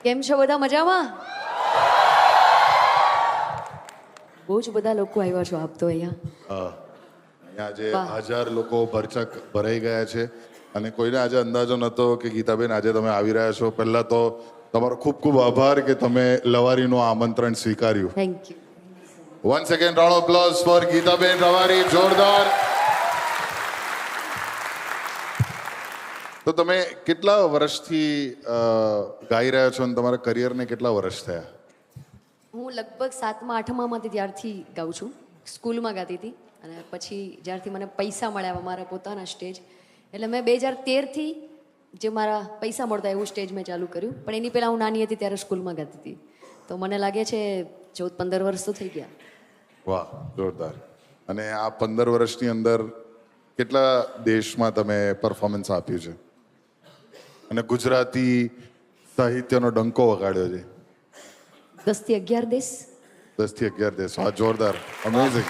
કેમ છો બધા મજામાં? બહુ જ બધા લોકો આવ્યા છો આપ તો અહીંયા. અહીંયા આજે 1000 લોકો ભરચક ભરાઈ ગયા છે અને કોઈને આજે અંદાજો નહોતો કે ગીતાબેન આજે તમે આવી રહ્યા છો. પહેલા તો તમારો ખૂબ ખૂબ આભાર કે તમે લવારીનું આમંત્રણ સ્વીકાર્યું. Thank you. One second round of applause for Gitaben Ravari. જોરદાર. તો તમે કેટલા વર્ષથી ગાઈ રહ્યા છો અને તમારા કરિયરને કેટલા વર્ષ થયા? હું લગભગ 7મા 8મામાંથી ત્યારથી ગાઉં છું. સ્કૂલમાં ગાતી હતી અને પછી જ્યારથી મને પૈસા મળ્યા મારા પોતાના સ્ટેજ, એટલે મેં 2013થી જે મારા પૈસા મળતા એવું સ્ટેજ મેં ચાલુ કર્યું. પણ એની પહેલાં હું નાની હતી ત્યારે સ્કૂલમાં ગાતી હતી. તો મને લાગે છે 14-15 વર્ષ તો થઈ ગયા. વાહ, જોરદાર. અને આ 15 વર્ષની અંદર કેટલા દેશમાં તમે પરફોર્મન્સ આપ્યું છે અને ગુજરાતી સાહિત્યનો ડંકો વગાડ્યો છે? 10 થી 11 દેશ. 10 થી 11 દેશ. આ જોરદાર, અમેઝિંગ.